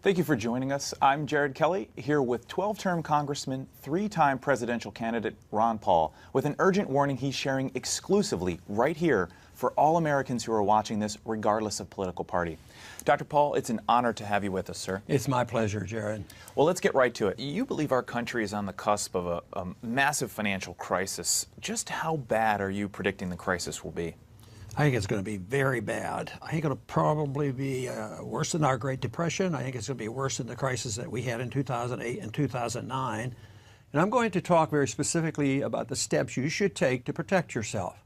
Thank you for joining us. I'm Jared Kelly, here with 12-term Congressman, three-time presidential candidate Ron Paul, with an urgent warning he's sharing exclusively right here for all Americans who are watching this, regardless of political party. Dr. Paul, it's an honor to have you with us, sir. It's my pleasure, Jared. Well, let's get right to it. You believe our country is on the cusp of a massive financial crisis. Just how bad are you predicting the crisis will be? I think it's going to be very bad. I think it'll probably be worse than our Great Depression. I think it's going to be worse than the crisis that we had in 2008 and 2009. And I'm going to talk very specifically about the steps you should take to protect yourself.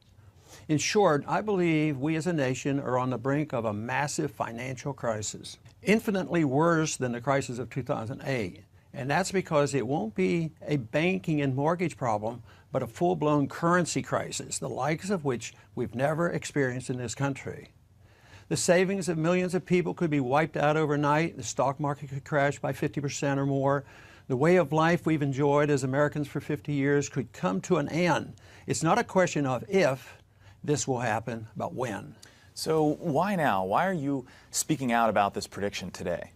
In short, I believe we as a nation are on the brink of a massive financial crisis, infinitely worse than the crisis of 2008. And that's because it won't be a banking and mortgage problem, but a full-blown currency crisis, the likes of which we've never experienced in this country. The savings of millions of people could be wiped out overnight. The stock market could crash by 50% or more. The way of life we've enjoyed as Americans for 50 years could come to an end. It's not a question of if this will happen, but when. So why now? Why are you speaking out about this prediction today?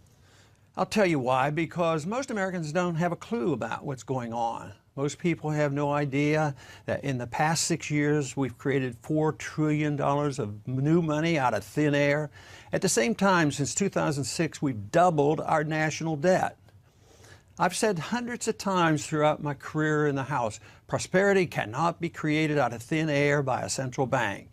I'll tell you why, because most Americans don't have a clue about what's going on. Most people have no idea that in the past 6 years, we've created $4 trillion of new money out of thin air. At the same time, since 2006, we've doubled our national debt. I've said hundreds of times throughout my career in the House, prosperity cannot be created out of thin air by a central bank.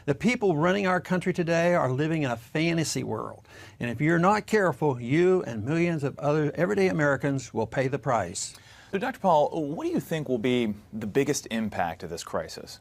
The people running our country today are living in a fantasy world. And if you're not careful, you and millions of other everyday Americans will pay the price. So, Dr. Paul, what do you think will be the biggest impact of this crisis?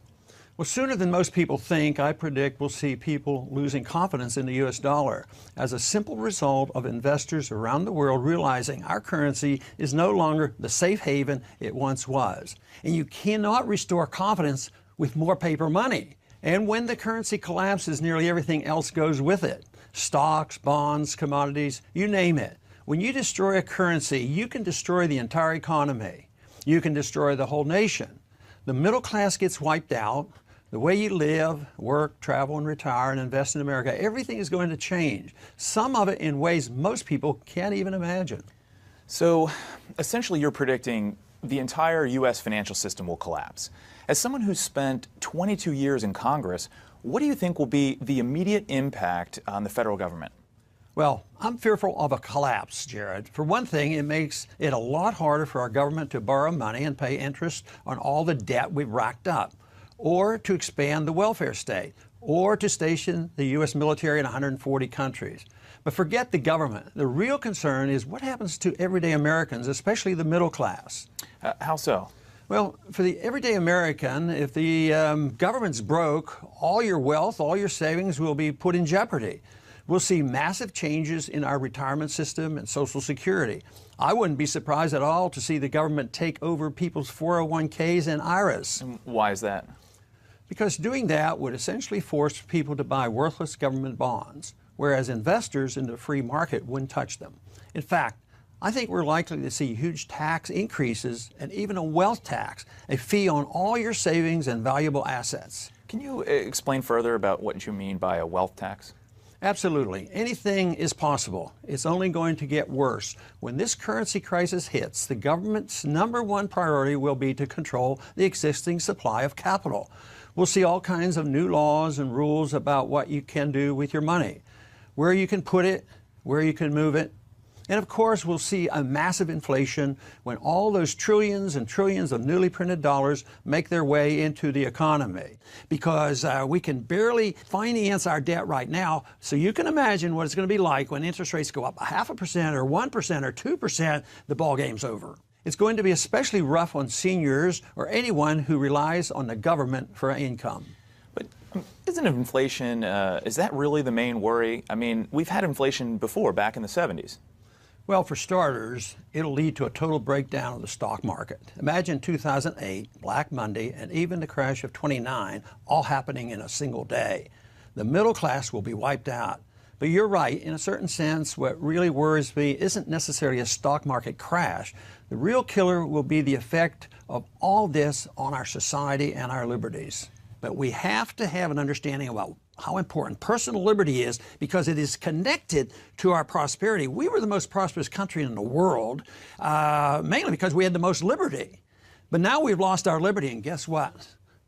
Well, sooner than most people think, I predict we'll see people losing confidence in the U.S. dollar as a simple result of investors around the world realizing our currency is no longer the safe haven it once was. And you cannot restore confidence with more paper money. And when the currency collapses, nearly everything else goes with it. Stocks, bonds, commodities, you name it. When you destroy a currency, you can destroy the entire economy. You can destroy the whole nation. The middle class gets wiped out. The way you live, work, travel, and retire and invest in America, everything is going to change. Some of it in ways most people can't even imagine. So, essentially, you're predicting the entire U.S. financial system will collapse. As someone who's spent 22 years in Congress, what do you think will be the immediate impact on the federal government? Well, I'm fearful of a collapse, Jared. For one thing, it makes it a lot harder for our government to borrow money and pay interest on all the debt we've racked up, or to expand the welfare state, or to station the U.S. military in 140 countries. But forget the government. The real concern is what happens to everyday Americans, especially the middle class. How so? Well, for the everyday American, if the government's broke, all your wealth, all your savings will be put in jeopardy. We'll see massive changes in our retirement system and Social Security. I wouldn't be surprised at all to see the government take over people's 401ks and IRAs. Why is that? Because doing that would essentially force people to buy worthless government bonds, whereas investors in the free market wouldn't touch them. In fact, I think we're likely to see huge tax increases and even a wealth tax, a fee on all your savings and valuable assets. Can you explain further about what you mean by a wealth tax? Absolutely. Anything is possible. It's only going to get worse. When this currency crisis hits, the government's #1 priority will be to control the existing supply of capital. We'll see all kinds of new laws and rules about what you can do with your money, where you can put it, where you can move it. And of course, we'll see a massive inflation when all those trillions and trillions of newly printed dollars make their way into the economy. Because we can barely finance our debt right now, so you can imagine what it's going to be like when interest rates go up 0.5% or 1% or 2%, the ball game's over. It's going to be especially rough on seniors or anyone who relies on the government for income. But isn't inflation, is that really the main worry? I mean, we've had inflation before, back in the 70s. Well, for starters, it'll lead to a total breakdown of the stock market. Imagine 2008, Black Monday, and even the crash of '29 all happening in a single day. The middle class will be wiped out. But you're right, in a certain sense, what really worries me isn't necessarily a stock market crash. The real killer will be the effect of all this on our society and our liberties. But we have to have an understanding about how important personal liberty is because it is connected to our prosperity. We were the most prosperous country in the world, mainly because we had the most liberty. But now we've lost our liberty, and guess what?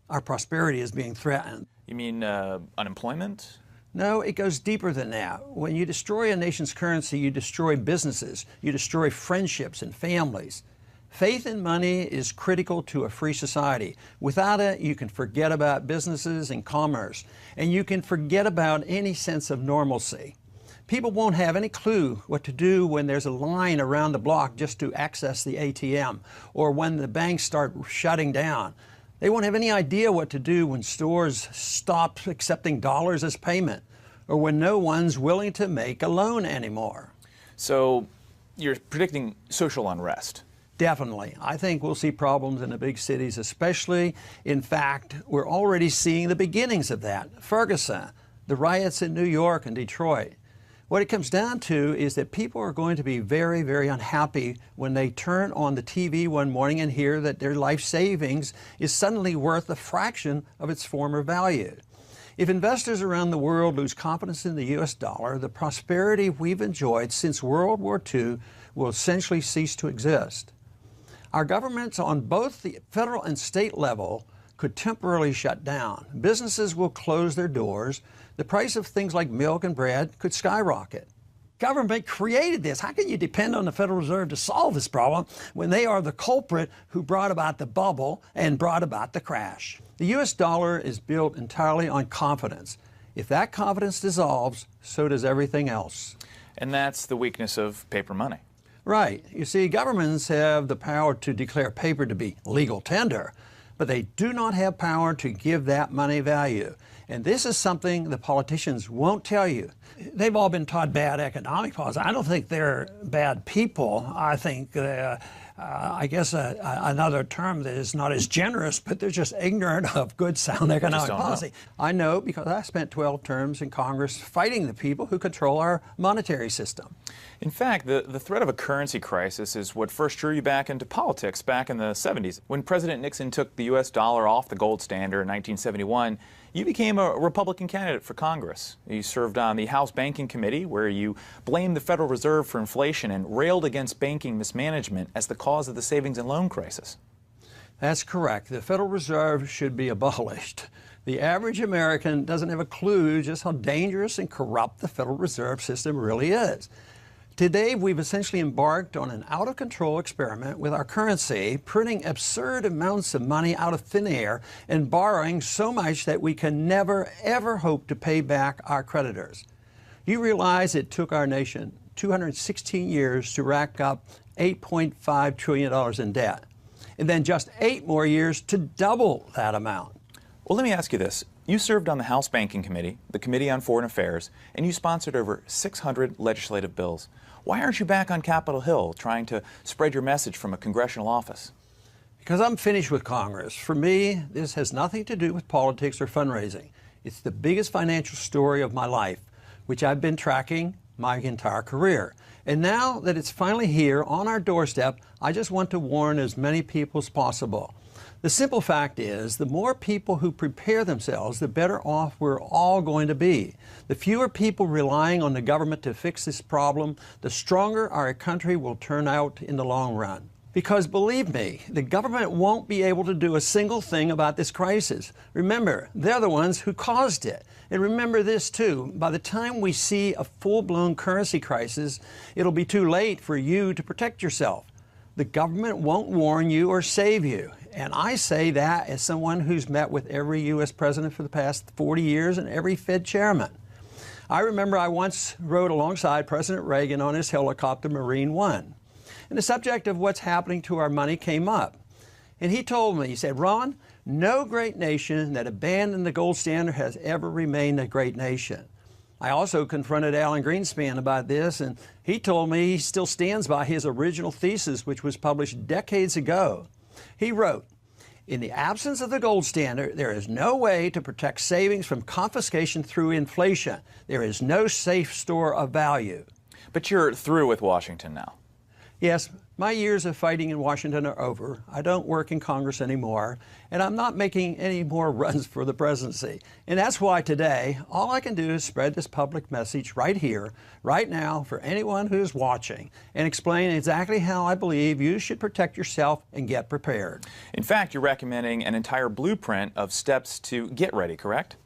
Our prosperity is being threatened. You mean unemployment? No, it goes deeper than that. When you destroy a nation's currency, you destroy businesses, you destroy friendships and families. Faith in money is critical to a free society. Without it, you can forget about businesses and commerce, and you can forget about any sense of normalcy. People won't have any clue what to do when there's a line around the block just to access the ATM, or when the banks start shutting down. They won't have any idea what to do when stores stop accepting dollars as payment, or when no one's willing to make a loan anymore. So you're predicting social unrest? Definitely. I think we'll see problems in the big cities especially. In fact, we're already seeing the beginnings of that. Ferguson, the riots in New York and Detroit. What it comes down to is that people are going to be very, very unhappy when they turn on the TV one morning and hear that their life savings is suddenly worth a fraction of its former value. If investors around the world lose confidence in the U.S. dollar, the prosperity we've enjoyed since World War II will essentially cease to exist. Our governments on both the federal and state level could temporarily shut down. Businesses will close their doors. The price of things like milk and bread could skyrocket. Government created this. How can you depend on the Federal Reserve to solve this problem when they are the culprit who brought about the bubble and brought about the crash? The U.S. dollar is built entirely on confidence. If that confidence dissolves, so does everything else. And that's the weakness of paper money. Right. You see, governments have the power to declare paper to be legal tender, but they do not have power to give that money value. And this is something the politicians won't tell you. They've all been taught bad economic policy. I don't think they're bad people. I think I guess another term that is not as generous, but they're just ignorant of good, sound economic policy. I know because I spent 12 terms in Congress fighting the people who control our monetary system. In fact, the threat of a currency crisis is what first drew you back into politics back in the 70s. When President Nixon took the U.S. dollar off the gold standard in 1971, you became a Republican candidate for Congress. You served on the House Banking Committee, where you blamed the Federal Reserve for inflation and railed against banking mismanagement as the cause of the savings and loan crisis. That's correct. The Federal Reserve should be abolished. The average American doesn't have a clue just how dangerous and corrupt the Federal Reserve System really is. Today, we've essentially embarked on an out-of-control experiment with our currency, printing absurd amounts of money out of thin air and borrowing so much that we can never, ever hope to pay back our creditors. You realize it took our nation 216 years to rack up $8.5 trillion in debt, and then just 8 more years to double that amount. Well, let me ask you this. You served on the House Banking Committee, the Committee on Foreign Affairs, and you sponsored over 600 legislative bills. Why aren't you back on Capitol Hill trying to spread your message from a congressional office? Because I'm finished with Congress. For me, this has nothing to do with politics or fundraising. It's the biggest financial story of my life, which I've been tracking my entire career. And now that it's finally here on our doorstep, I just want to warn as many people as possible. The simple fact is, the more people who prepare themselves, the better off we're all going to be. The fewer people relying on the government to fix this problem, the stronger our country will turn out in the long run. Because believe me, the government won't be able to do a single thing about this crisis. Remember, they're the ones who caused it. And remember this too, by the time we see a full-blown currency crisis, it'll be too late for you to protect yourself. The government won't warn you or save you. And I say that as someone who's met with every U.S. president for the past 40 years and every Fed chairman. I remember I once rode alongside President Reagan on his helicopter Marine One. And the subject of what's happening to our money came up. And he told me, he said, Ron, no great nation that abandoned the gold standard has ever remained a great nation. I also confronted Alan Greenspan about this, and he told me he still stands by his original thesis, which was published decades ago. He wrote, in the absence of the gold standard, there is no way to protect savings from confiscation through inflation. There is no safe store of value. But you're through with Washington now. Yes, My years of fighting in Washington are over. I don't work in Congress anymore, and I'm not making any more runs for the presidency. And that's why today, all I can do is spread this public message right here, right now, for anyone who's watching, and explain exactly how I believe you should protect yourself and get prepared. In fact, you're recommending an entire blueprint of steps to get ready, correct?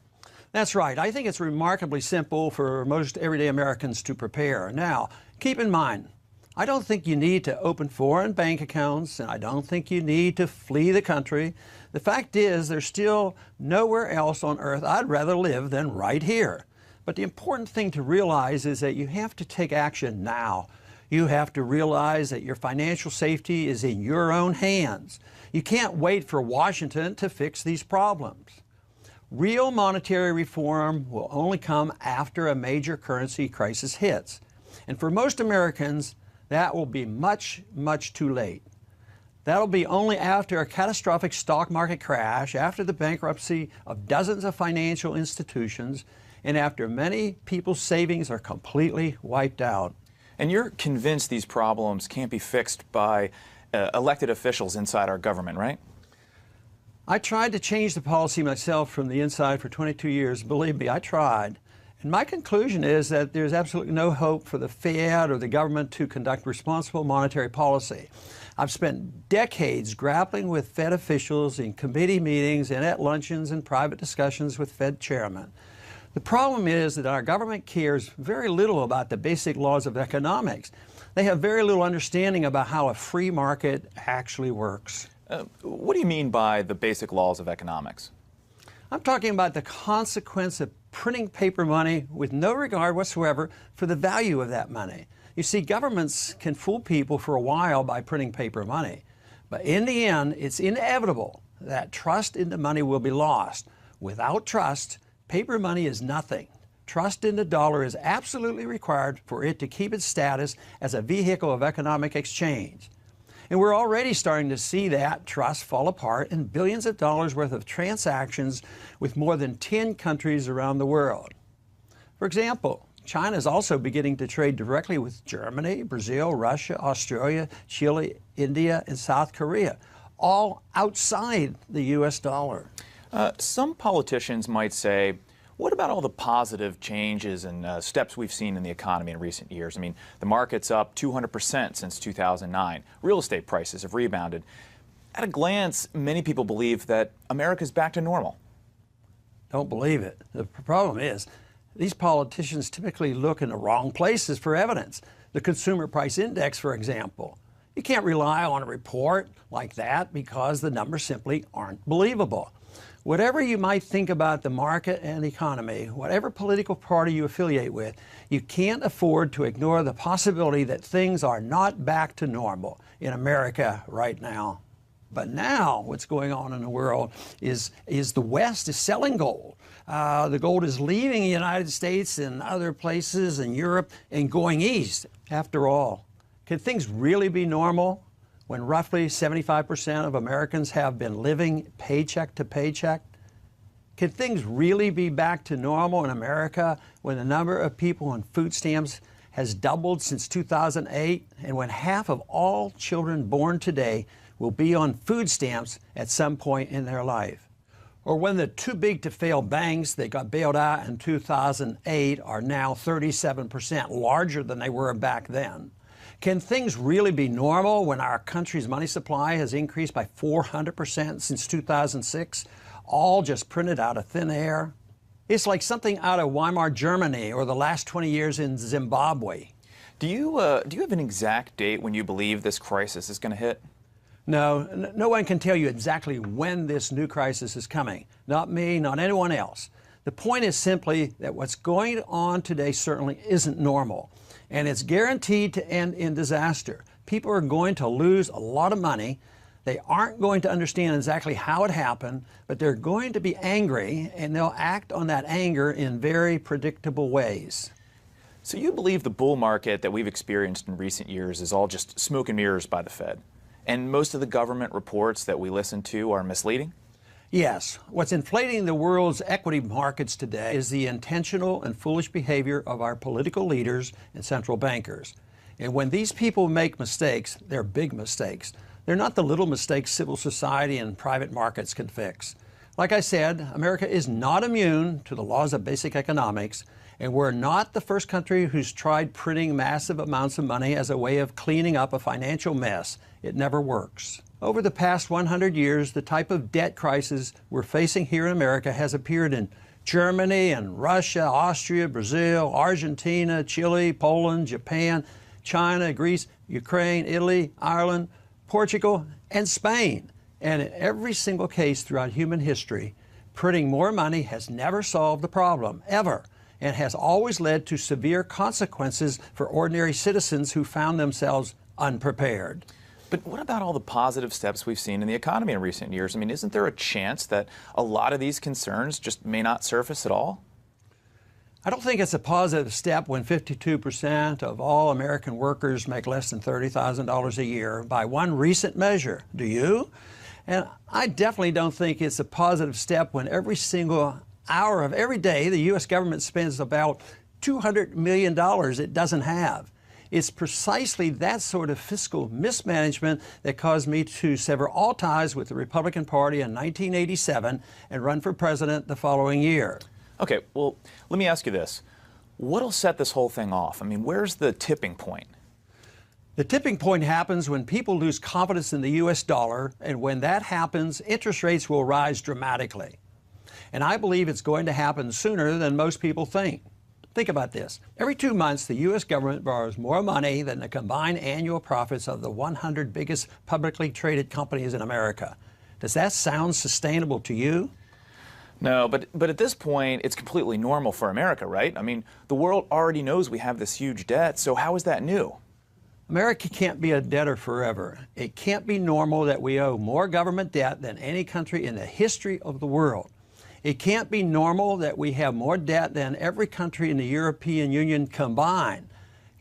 That's right. I think it's remarkably simple for most everyday Americans to prepare. Now, keep in mind, I don't think you need to open foreign bank accounts, and I don't think you need to flee the country. The fact is, there's still nowhere else on earth I'd rather live than right here. But the important thing to realize is that you have to take action now. You have to realize that your financial safety is in your own hands. You can't wait for Washington to fix these problems. Real monetary reform will only come after a major currency crisis hits. And for most Americans, that will be much, much too late. That'll be only after a catastrophic stock market crash, after the bankruptcy of dozens of financial institutions, and after many people's savings are completely wiped out. And you're convinced these problems can't be fixed by elected officials inside our government, right? I tried to change the policy myself from the inside for 22 years. Believe me, I tried. And my conclusion is that there's absolutely no hope for the Fed or the government to conduct responsible monetary policy. I've spent decades grappling with Fed officials in committee meetings and at luncheons and private discussions with Fed chairmen. The problem is that our government cares very little about the basic laws of economics. They have very little understanding about how a free market actually works. What do you mean by the basic laws of economics? I'm talking about the consequence of printing paper money with no regard whatsoever for the value of that money. You see, governments can fool people for a while by printing paper money, but in the end, it's inevitable that trust in the money will be lost. Without trust, paper money is nothing. Trust in the dollar is absolutely required for it to keep its status as a vehicle of economic exchange. And we're already starting to see that trust fall apart in billions of dollars worth of transactions with more than 10 countries around the world. For example, China is also beginning to trade directly with Germany, Brazil, Russia, Australia, Chile, India, and South Korea, all outside the U.S. dollar. Some politicians might say, what about all the positive changes and steps we've seen in the economy in recent years? I mean, the market's up 200% since 2009. Real estate prices have rebounded. At a glance, many people believe that America's back to normal. Don't believe it. The problem is, these politicians typically look in the wrong places for evidence. The Consumer Price Index, for example. You can't rely on a report like that because the numbers simply aren't believable. Whatever you might think about the market and the economy, whatever political party you affiliate with, you can't afford to ignore the possibility that things are not back to normal in America right now. But now what's going on in the world is the West is selling gold. The gold is leaving the United States and other places in Europe and going east. After all, can things really be normal when roughly 75% of Americans have been living paycheck to paycheck? Can things really be back to normal in America when the number of people on food stamps has doubled since 2008 and when half of all children born today will be on food stamps at some point in their life? Or when the too big to fail banks that got bailed out in 2008 are now 37% larger than they were back then? Can things really be normal when our country's money supply has increased by 400% since 2006, all just printed out of thin air? It's like something out of Weimar Germany or the last 20 years in Zimbabwe. Do you have an exact date when you believe this crisis is going to hit? No, no one can tell you exactly when this new crisis is coming. Not me, not anyone else. The point is simply that what's going on today certainly isn't normal. And it's guaranteed to end in disaster. People are going to lose a lot of money. They aren't going to understand exactly how it happened, but they're going to be angry, and they'll act on that anger in very predictable ways. So you believe the bull market that we've experienced in recent years is all just smoke and mirrors by the Fed? And most of the government reports that we listen to are misleading? Yes. What's inflating the world's equity markets today is the intentional and foolish behavior of our political leaders and central bankers. And when these people make mistakes, they're big mistakes. They're not the little mistakes civil society and private markets can fix. Like I said, America is not immune to the laws of basic economics, and we're not the first country who's tried printing massive amounts of money as a way of cleaning up a financial mess. It never works. Over the past 100 years, the type of debt crisis we're facing here in America has appeared in Germany and Russia, Austria, Brazil, Argentina, Chile, Poland, Japan, China, Greece, Ukraine, Italy, Ireland, Portugal, and Spain. And in every single case throughout human history, printing more money has never solved the problem, ever, and has always led to severe consequences for ordinary citizens who found themselves unprepared. But what about all the positive steps we've seen in the economy in recent years? I mean, isn't there a chance that a lot of these concerns just may not surface at all? I don't think it's a positive step when 52% of all American workers make less than $30,000 a year by one recent measure. Do you? And I definitely don't think it's a positive step when every single hour of every day the U.S. government spends about $200 million it doesn't have. It's precisely that sort of fiscal mismanagement that caused me to sever all ties with the Republican Party in 1987 and run for president the following year. Okay, well, let me ask you this. What'll set this whole thing off? I mean, where's the tipping point? The tipping point happens when people lose confidence in the U.S. dollar, and when that happens, interest rates will rise dramatically. And I believe it's going to happen sooner than most people think. Think about this. Every 2 months, the U.S. government borrows more money than the combined annual profits of the 100 biggest publicly traded companies in America. Does that sound sustainable to you? No, but at this point, it's completely normal for America, right? I mean, the world already knows we have this huge debt, so how is that new? America can't be a debtor forever. It can't be normal that we owe more government debt than any country in the history of the world. It can't be normal that we have more debt than every country in the European Union combined.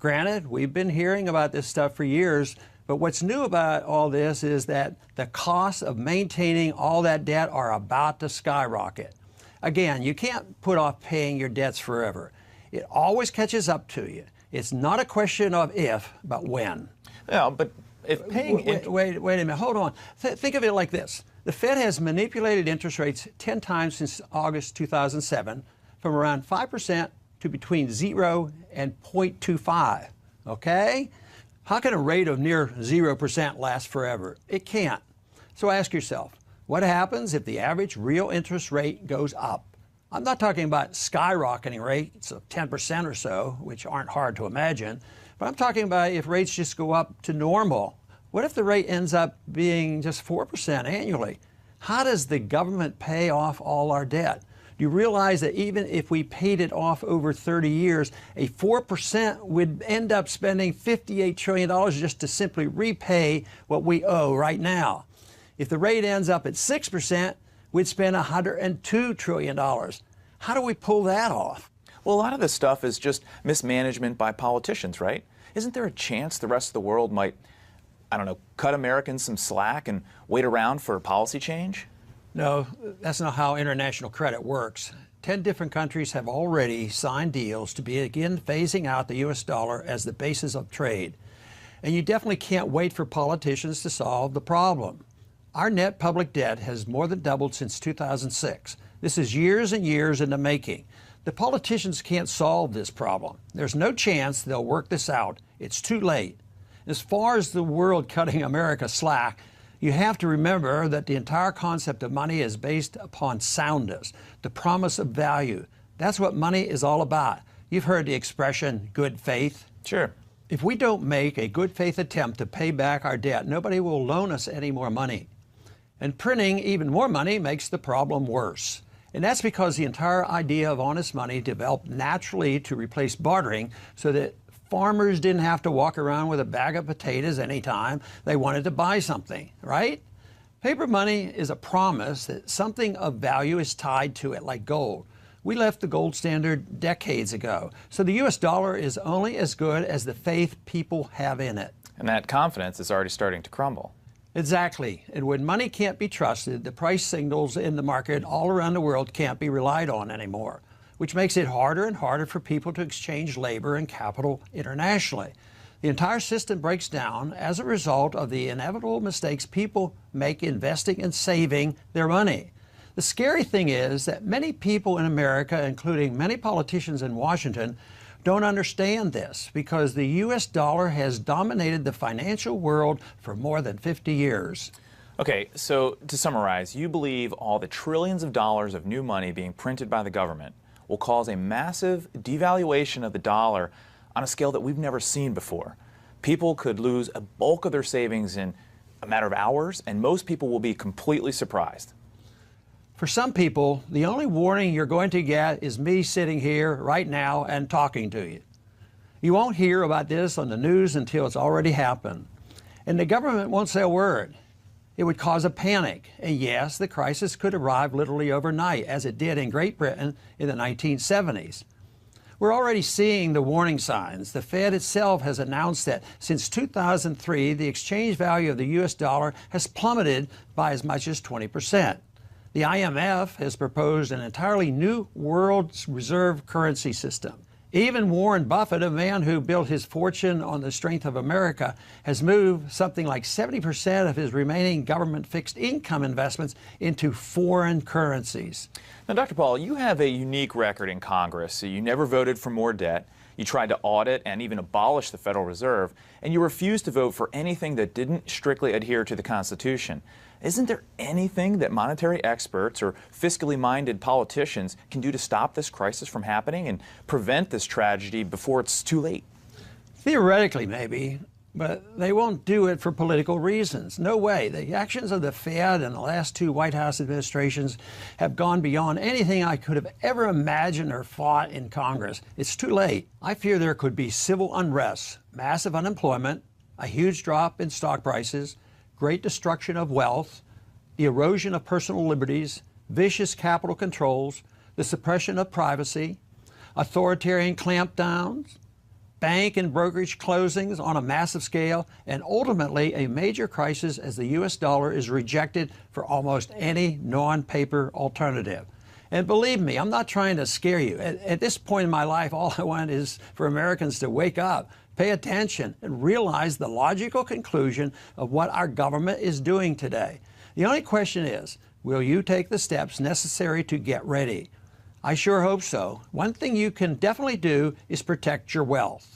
Granted, we've been hearing about this stuff for years, but what's new about all this is that the costs of maintaining all that debt are about to skyrocket. Again, you can't put off paying your debts forever. It always catches up to you. It's not a question of if, but when. Yeah, but if paying... Wait a minute, hold on. Think of it like this. The Fed has manipulated interest rates 10 times since August 2007, from around 5% to between 0 and 0.25, okay? How can a rate of near 0% last forever? It can't. So ask yourself, what happens if the average real interest rate goes up? I'm not talking about skyrocketing rates of 10% or so, which aren't hard to imagine, but I'm talking about if rates just go up to normal. What if the rate ends up being just 4% annually? How does the government pay off all our debt? Do you realize that even if we paid it off over 30 years, a 4% would end up spending $58 trillion just to simply repay what we owe right now? If the rate ends up at 6%, we'd spend $102 trillion. How do we pull that off? Well, a lot of this stuff is just mismanagement by politicians, right? Isn't there a chance the rest of the world might, I don't know, cut Americans some slack and wait around for policy change? No, that's not how international credit works. 10 different countries have already signed deals to begin phasing out the U.S. dollar as the basis of trade. And you definitely can't wait for politicians to solve the problem. Our net public debt has more than doubled since 2006. This is years and years in the making. The politicians can't solve this problem. There's no chance they'll work this out. It's too late. As far as the world cutting America slack, you have to remember that the entire concept of money is based upon soundness, the promise of value. That's what money is all about. You've heard the expression, good faith. Sure. If we don't make a good faith attempt to pay back our debt, nobody will loan us any more money. And printing even more money makes the problem worse. And that's because the entire idea of honest money developed naturally to replace bartering so that farmers didn't have to walk around with a bag of potatoes anytime they wanted to buy something, right? Paper money is a promise that something of value is tied to it, like gold. We left the gold standard decades ago, so the U.S. dollar is only as good as the faith people have in it. And that confidence is already starting to crumble. Exactly. And when money can't be trusted, the price signals in the market all around the world can't be relied on anymore, which makes it harder and harder for people to exchange labor and capital internationally. The entire system breaks down as a result of the inevitable mistakes people make investing and saving their money. The scary thing is that many people in America, including many politicians in Washington, don't understand this because the U.S. dollar has dominated the financial world for more than 50 years. Okay, so to summarize, you believe all the trillions of dollars of new money being printed by the government will cause a massive devaluation of the dollar on a scale that we've never seen before. People could lose a bulk of their savings in a matter of hours, and most people will be completely surprised. For some people, the only warning you're going to get is me sitting here right now and talking to you. You won't hear about this on the news until it's already happened. And the government won't say a word. It would cause a panic. And yes, the crisis could arrive literally overnight, as it did in Great Britain in the 1970s. We're already seeing the warning signs. The Fed itself has announced that since 2003, the exchange value of the U.S. dollar has plummeted by as much as 20%. The IMF has proposed an entirely new world reserve currency system. Even Warren Buffett, a man who built his fortune on the strength of America, has moved something like 70% of his remaining government fixed income investments into foreign currencies. Now, Dr. Paul, you have a unique record in Congress. You never voted for more debt. You tried to audit and even abolish the Federal Reserve, and you refused to vote for anything that didn't strictly adhere to the Constitution. Isn't there anything that monetary experts or fiscally minded politicians can do to stop this crisis from happening and prevent this tragedy before it's too late? Theoretically, maybe, but they won't do it for political reasons. No way. The actions of the Fed and the last two White House administrations have gone beyond anything I could have ever imagined or fought in Congress. It's too late. I fear there could be civil unrest, massive unemployment, a huge drop in stock prices, great destruction of wealth, the erosion of personal liberties, vicious capital controls, the suppression of privacy, authoritarian clampdowns, bank and brokerage closings on a massive scale, and ultimately a major crisis as the U.S. dollar is rejected for almost any non-paper alternative. And believe me, I'm not trying to scare you. At this point in my life, all I want is for Americans to wake up, pay attention, and realize the logical conclusion of what our government is doing today. The only question is, will you take the steps necessary to get ready? I sure hope so. One thing you can definitely do is protect your wealth.